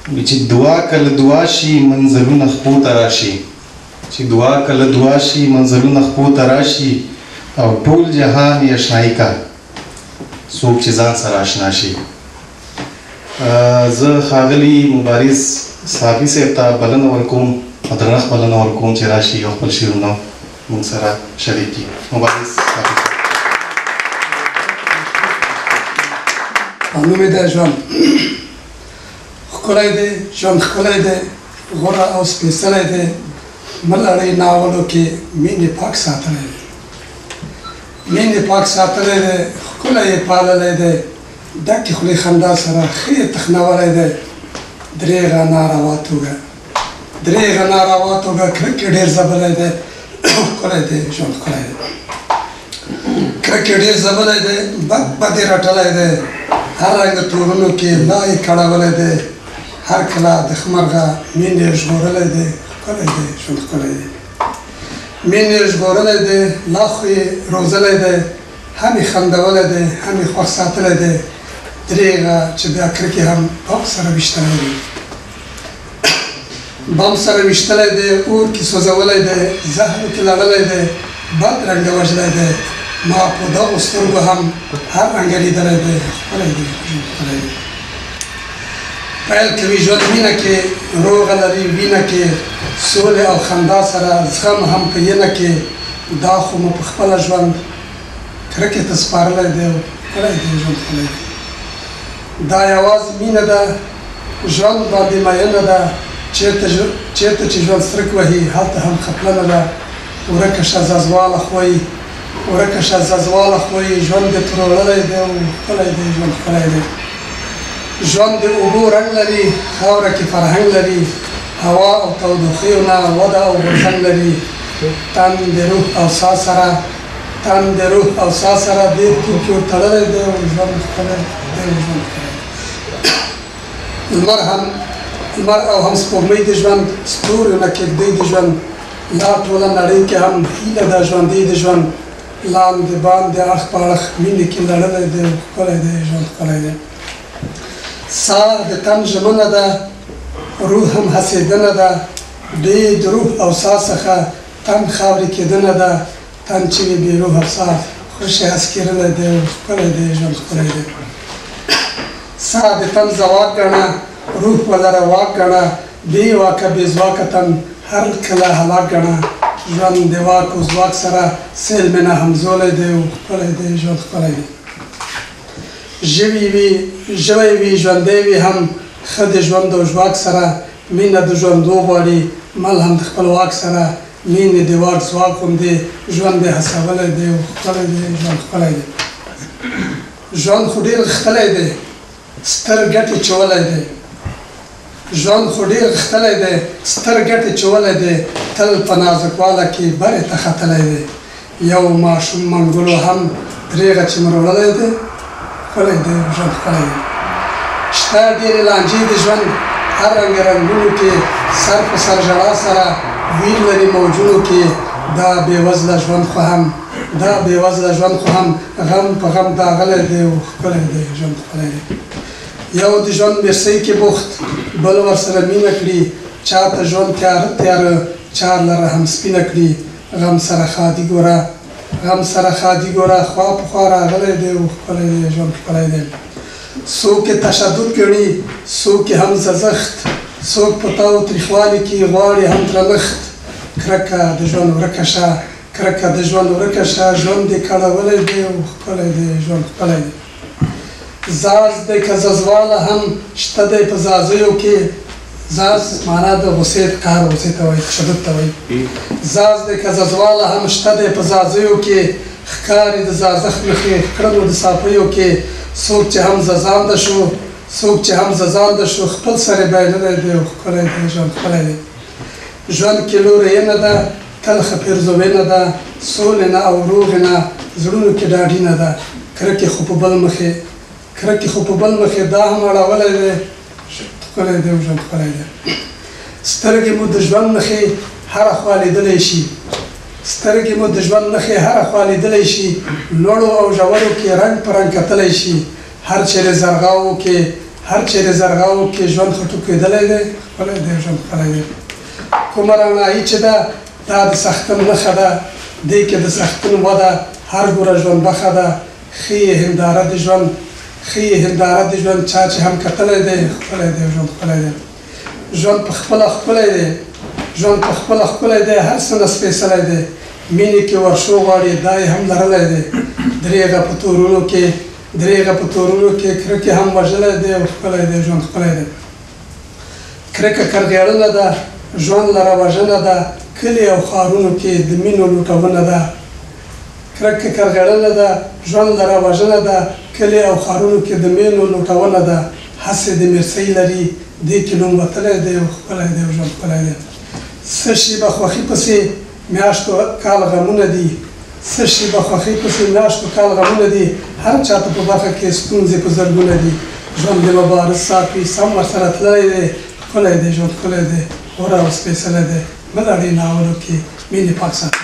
چې دعا کله دعا شي منزلونه خپو ته راشي چې دعا کله دعا شي منزلونه خپو ته راشي او ټول جهان یې اشنایي کا څوک چې ځان سره اشنا شي. زه ښاغلي مبارز صافي صاحب ته بلنه ورکوم او درنښت بلنه ورکوم چې راشي او خپل شعرونه موږ سره شریک کړي. مبارز صافي نوم یې دی ژوند ښکلی دی، ژوند ښکلی دی، غوره او سپېڅلی دی. ملړۍ ناولو کې مینې پاک ساتلی دی، مینې پاک ساتلی دی، ښکلی یې پاللی دی، ډکې خولې خندا سره ښه یې تخنولی دی. درېغه ناروا توګه کرکې ډېر ځبلی دی، ښکلی دی ژوند ښکلی دی. کرکې ډېر ځبلی دی، بد یې رټلی دی، هر رنګه تورونو کې لا یې کړولی دی. هر کله د خمرغه مین یې ژغورلی دی، ښکلی دی ژوند ښکلی دی. مین یې ژغورلی دی، لا خو یې روزلی دی، هم یې خندولی دی، هم یې خوښ ساتلی دی. درېغه چې بیا کرکې هم بم سره ویشتلی دی، بم سره ویشتلی دی، اور کې سوځولی دی، زهرو کې لړلی دی، بد رنګه وژلی دی. ما په دغو سترګو هم هر رنګه لیدلی دی، ښکلی دی ښکلی دی. پیل کوي ژوند مینه کې، روغه لري وینه کې، سولې او خندا سره زغم هم په ینه کې. دا خو مو په خپله ژوند کرکې ته سپارلی دی، ښکلی دی ژوند ښکلی دی. دا یوازې مینه ده، ژوند باندې مینه ده، چېرته چې ژوند سترګ وهي هلته هم خپلنه ده. ورکه شه زازواله خوی، ورکه شه زازواله خوی، ژوند دې تروړلی دی او ښکلی دی ژوند ښکلی دی. ژوند د اوبو رنګ لري، خاوره کې فرهنګ لري، هوا او تودوخیو نه وده او غورځنګ لري. تن د روح او ساه سره ډېر توکي ورتړلی دی او ژوند ښکلی دی ژوند ښکلی. لمر او هم سپوږمۍ د ژوند، ستورو نه کېږدۍ د ژوند، لا ټوله نړۍ کې هم هیله ده ژوندۍ د ژوند. لاندې باندې اړخ په اړخ مینې کې لړلی دی، ښکلی دی ژوند ښکلی دی. ساه د تن ژمنه ده، روح هم هڅېدنه ده، ډېر د روح او ساه څخه تن خاورې کېدنه ده. تن چې وي بې روح او ساه خوشې هسکېرلی دی، ښکلی دی ژوند ښکلی دی. ساه د تن ځواک ګڼه، روح ولره واک ګڼه، بې واکه بې ځواکه تن هر کله هلاک ګڼه. ژوند د واک او ځواک سره سیل مې نه همزولی دی، ښکلی دی ژوند ښکلی دی. ژوی وي ژوندی وي هم ښه د ژوند او ژواک سره، مینه د ژوندو غواړي مل هم د خپل واک سره. مینې د واک ځواک غوندې ژوند یې هڅولی دی، ښکلی دی ژوند ښکلی دی. ژوند خو ډېر غښتلی دی، ستر ګټې چولی دی. ژوند خو ډېر غښتلی دی، ستر ګټې چولی دی، تل په نازکواله کې برې ته ختلی دی. یو ماشوم منګلو هم درېغه چې مروړلی دی، ښکلی دی ژوند ښکلی دی. شته ډېرې لانجې د ژوند، هر رنګه رنګونو کې، سر په سر ژړا سره ویر لري موجونو کې. دا بېوزله ژوند خو هم غم په غم داغلی دی، ښکلی دی ژوند ښکلی دی. یو د ژوند مرسۍ کې بوخت، بل ورسره مینه کړي، چاته ژوند تیاره چار لره هم سپینه کړي. غم سره ښادي ګوره، خوا په خوا راغلی دی، ښکلی دی ژوند ښکلی دی. څوک یې تشدد ګڼي، څوک یې هم ززښت، څوک په تاو تریخوالي کې غواړي هم درنښت. کرکه د ژوند ورکه شه، ژوند یې کړولی دی، ښکلی دی ژوند ښکلی دی. زاز دی که ززواله هم شته دی په زازیو کې. زاز معنا د غصې قهر غصې ته وایي، تشدد ته وایي. زاز دی که ززواله هم شته دی په زازیو کې. ښکاري د زازښت نښې کړنو د صافیو کې. څوک چې هم ززانده شو خپل سر یې بایللی دی، ښکلی دی ژوند ښکلی دی. ژوند کې لورینه ده، تلخه پیرزوینه ده، سولې نه او روغې نه زړونو کې ډاډینه ده. کرکې خو په بل مخې دا هم اړولی دی، ښکلی دی ژوند ښکلی دی. سترګې مو د ژوند نښې هره خوا لیدلی شي، لوړو او ژورو کې رنګ په رنګ کتلی شي. هر چیرې زرغاو کې هر چیرې زرغاو کې ژوند خټو کېدلی دی ښکلی دی ژوند ښکلی دی کومه رڼایي چې ده دا د سختن نښه ده دې کې د سختن وده هر ګوره ژوند بخه ده ښې هنداره د ژوند ښې هنداره د ژوند چا چې هم کتلی دی ښکلی دی ژوند ښکلی دی ژوند په خپله ښکلی دی ژوند په خپله ښکلی دی هر څه نه سپېڅلی دی مینې کې ورشو غواړي دا یې هم لرلی دی درېغه په تورونو کې کرکې هم وژلی دی او ښکلی دی ژوند ښکلی دی کرکه کرغېړنه ده ژوند لره وژنه ده کلي او ښارونو کې د مینو لوټونه ده کرکه کرغېړنه ده ژوند لره وژنه ده کلي او ښارونو کې د مینو لوټونه ده هسې د مرسۍ لري دې کې نوم وتلی دی او ښکلی دی ژوند ښکلی دی څه شېبه خوښي پسې میاشتو کال غمونه دي څه شېبه خوښۍ پسې میاشتو کال غمونه دي هر چاته په برخه کې ستونزې په زرګونه دي ژوند د مبارز صافي سم ورسره تللی دی ښکلی دی ژوند ښکلی دی غوره او سپېڅلی دی بل اړین ناولو کې مینې پاک ساتي